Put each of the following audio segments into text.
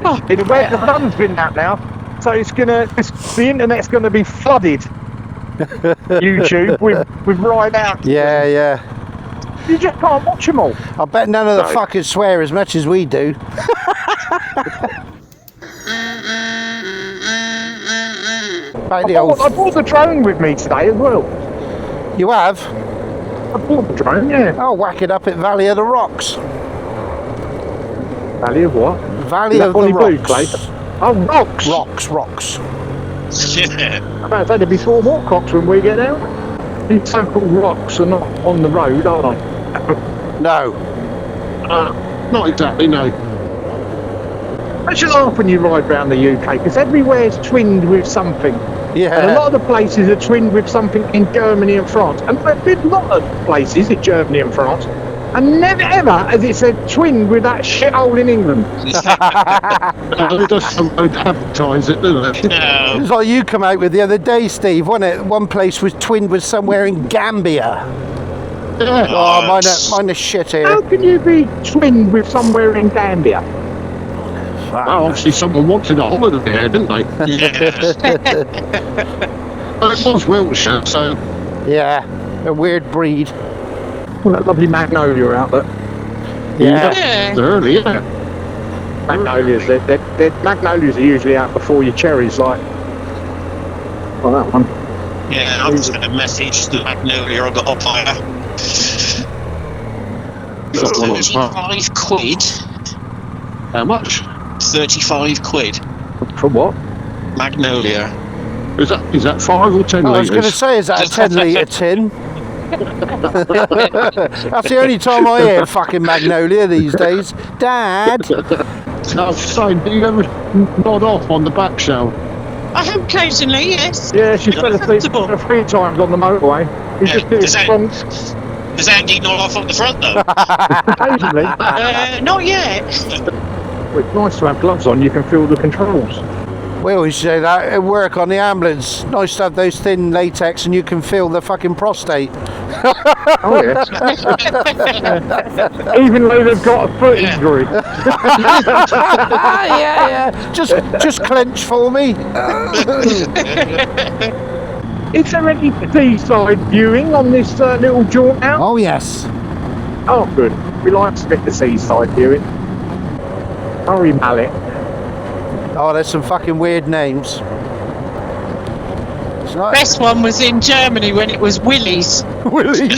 Where the sun's been out now, so the internet's gonna be flooded. YouTube with ride out. Yeah. You just can't watch them all. I bet none of the fuckers swear as much as we do. I brought the drone with me today as well. You have? I brought the drone, yeah. I'll whack it up at Valley of the Rocks. Valley of what? Valley of the Rocks. Oh, rocks. Rocks. I'm about to say there'll be 4 more cocks when we get out. These so-called rocks are not on the road, are they? No. Not exactly, no. Don't you laugh when you ride around the UK, because everywhere's twinned with something. Yeah. And a lot of the places are twinned with something in Germany and France. And there's been a lot of places in Germany and France. And never ever has it said twinned with that shithole in England. It doesn't advertise it, does it? No. It was like you come out with the other day, Steve, wasn't it? One place was twinned with somewhere in Gambia. Yeah. Oh, mine is shit here. How can you be twinned with somewhere in Gambia? Well, obviously someone wanted a holiday there, didn't they? Well, it was Wiltshire, so... Yeah, a weird breed. Well, that lovely magnolia out there. Yeah. It's early, yeah. Magnolias are usually out before your cherries, like... Oh, that one. Yeah, I'm just going to message the magnolia I got off fire. 35 quid. How much? 35 quid. For what? Magnolia. Is that 5 or 10 I was litres? going to say, is that a 10 litre tin? That's the only time I hear fucking magnolia these days. Dad! I was saying, do you ever nod off on the back shell? I have occasionally, yes. Yeah, she fell asleep 3 times on the motorway. He's just doing trunks. Does Andy nod off on the front though? Occasionally. Not yet. Well, it's nice to have gloves on, you can feel the controls. We always say that at work on the ambulance. Nice to have those thin latex and you can feel the fucking prostate. Oh yeah. Even though they've got a foot injury. yeah. Just clench for me. Is there any seaside viewing on this little jaunt out? Oh yes. Oh good. We like to get the seaside viewing. Hurry Mallet. Oh, there's some fucking weird names. Best one was in Germany when it was Willys. Willys.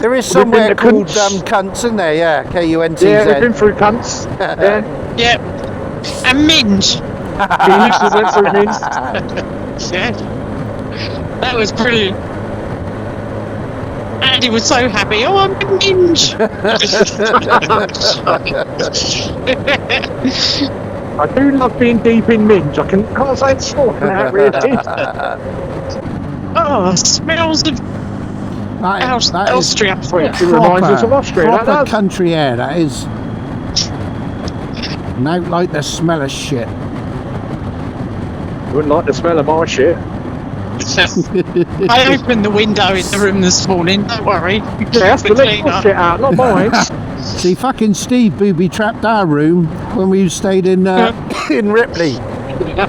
there is somewhere called Cunts, isn't there? Yeah, K-U-N-T-Z. Yeah, we've been through Cunts. Yeah. Yep. And Minge. Minge, we went through Minge. Yeah. That was brilliant. Andy was so happy. Oh, I'm in Minge. I do love being deep in Minge. I can't say it's short and how it is. Oh, smells of Austria. It reminds us of Austria. Proper country air, that is. Not like the smell of shit. Wouldn't like the smell of my shit. I opened the window in the room this morning, don't worry. Yeah, that's the little shit out, not mine. See, fucking Steve booby-trapped our room when we stayed in Ripley.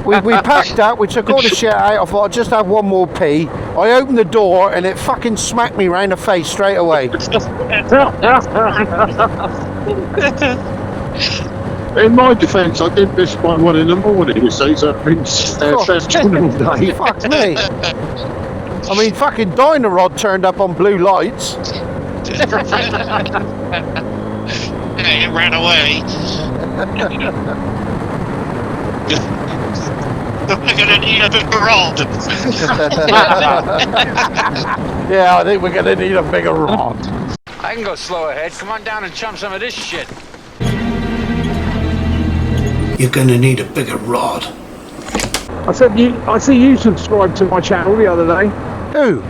We packed up, we took all the shit out, I thought I'd just have one more pee. I opened the door and it fucking smacked me round the face straight away. In my defence, I did this by 1 in the morning, you see, so I've been fetched all day. Fuck me. I mean, fucking Dynarod turned up on blue lights. It ran away. We're going to need a bigger rod. Yeah, I think we're going to need a bigger rod. I can go slow ahead. Come on down and chum some of this shit. You're gonna need a bigger rod. I see you subscribed to my channel the other day. Who?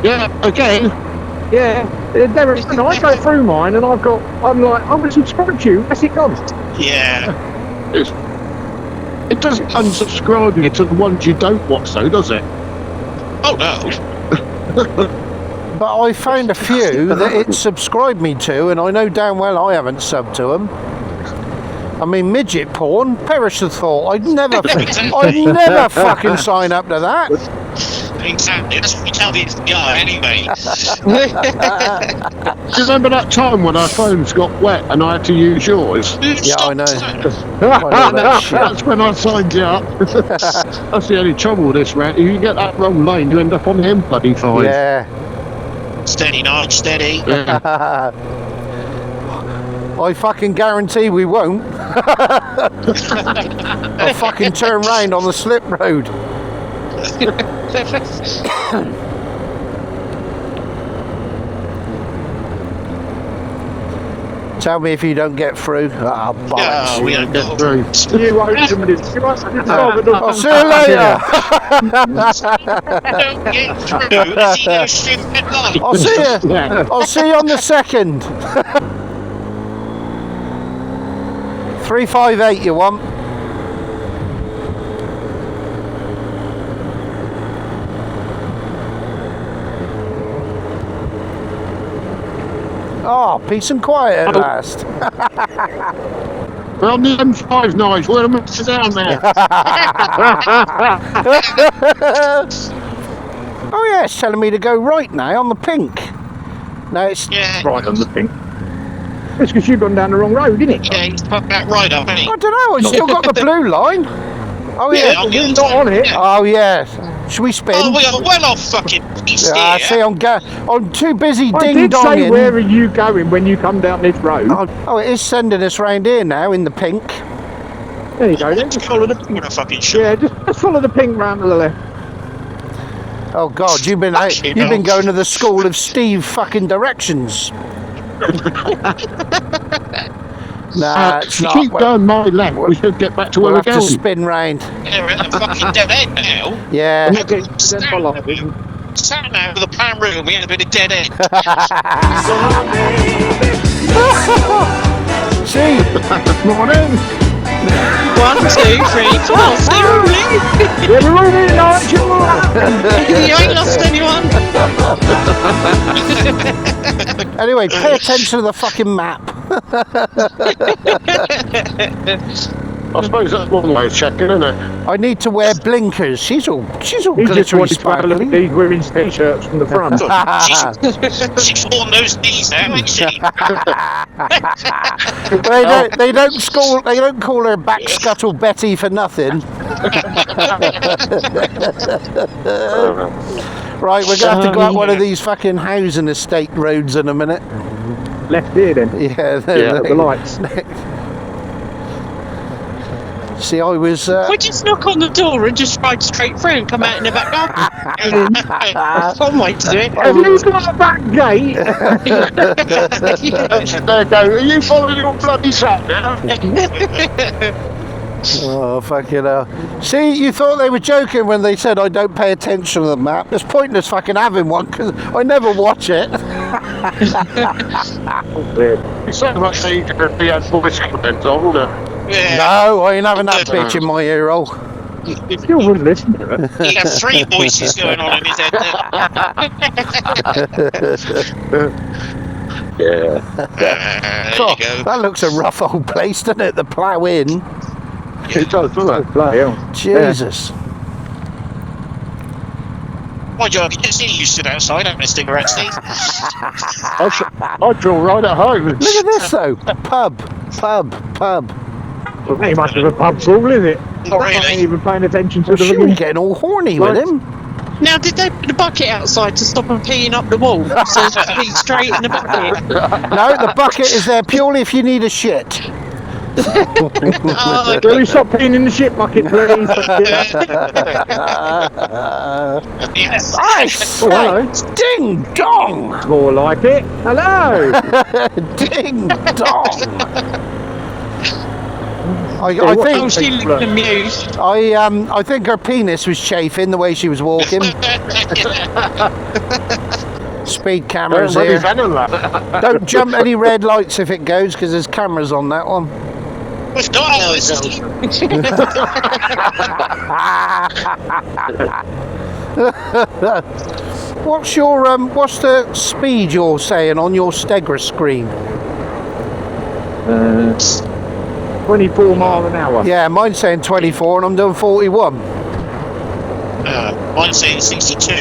Yeah, again. Yeah, Derek, I go through mine and I'm like, I'm going to subscribe to you. Where's it gone? Yeah. It doesn't unsubscribe you to the ones you don't watch, though, does it? Oh no. But I found a few that it subscribed me to, and I know damn well I haven't subbed to them. I mean, midget porn. Perish the thought. I'd never fucking sign up to that. Exactly. That's what you tell the FBI anyway. Do you remember that time when our phones got wet and I had to use yours? Yeah, I know. That's when I signed you up. That's the only trouble with this, Rat. If you get that wrong lane, you end up on the M25. Yeah. Steady, Nige, steady. Yeah. I fucking guarantee we won't. I'll fucking turn round on the slip road. Tell me if you don't get through. Ah, bollocks. Oh, we don't Get go. through. You won't do it. I'll see you later. Don't get through. Let's see those stupid lights. I'll see you. Yeah. I'll see you on the 2nd. 358 you want? Oh, peace and quiet at last. We're on the M5, Nige. We're a mix down there. Oh yeah, it's telling me to go right now on the pink. No, it's Yeah, Right on the pink. It's because you've gone down the wrong road, isn't it? yeah, he's put that right up, hasn't he? I don't know. It's still got the blue line. Oh yeah. I'm You're not on it. Oh yeah. Should we spin? Oh, we are well off fucking east Ah, here. see, I'm too busy I ding did say, donging. where are you going when you come down this road? Oh, it is sending us round here now in the pink. There you go. Then just follow the What a fucking shot. yeah, just follow the pink round to the left. Oh God, you've been going to the school of Steve fucking directions. Nah, it's not. Keep going my left. We should get back to where We'll we're have to going. spin round. Yeah, we're at the fucking dead end now. Yeah. Sat now with a pan room, we had a bit of dead end. See, Morning. 1, 2, 3, 4, stay rolling. Yeah, we're all in Nigel. You ain't lost anyone. anyway, pay attention to the fucking map. I suppose that's one way of checking, isn't it? I need to wear blinkers. She's all He just glittery wanted to have a look at sparkly. these women's t-shirts from the front. She's on those knees now, ain't she? They don't call her back scuttle Betty for nothing. Right, we're gonna have to go up one of these fucking housing estate roads in a minute. Left here then. Yeah, The lights. See, I was. We just knock on the door and just ride straight through and come out in the back garden. One way to do it. Have you got a back gate? There you go. Are you following your bloody sat now? Oh, fucking hell. See, you thought they were joking when they said I don't pay attention to the map. It's pointless fucking having one because I never watch it. It's so much easier if he had voice commands on, wouldn't it? Yeah. No, I ain't having that bitch in my ear hole. Still wouldn't listen to it. He had 3 voices going on in his head there. Yeah. There you God, go. that looks a rough old place, doesn't it? The plough in. It does, doesn't it? Bloody hell. Jesus. Mind you, I can see you stood outside having a cigarette, Steve. I feel right at home. Look at this though. Pub. Well, ain't much of a pub crawl, is it? Not I ain't really. even paying attention to the She was ring. getting all horny with him. Now, did they put the bucket outside to stop them peeing up the wall? So it's to pee straight in the bucket. No, the bucket is there purely if you need a shit. Oh, Will you stop peeing in the shit bucket, please? Yes. I Oh, hello. say, ding dong, More like it. Hello. ding dong. I oh, think she looked amused. I think her penis was chafing the way she was walking. Speed cameras here. Don't jump any red lights if it goes because there's cameras on that one. It's not ours. What's the speed you're saying on your Stegra screen? 24 mile an hour. Yeah, mine's saying 24 and I'm doing 41. Mine's saying 62.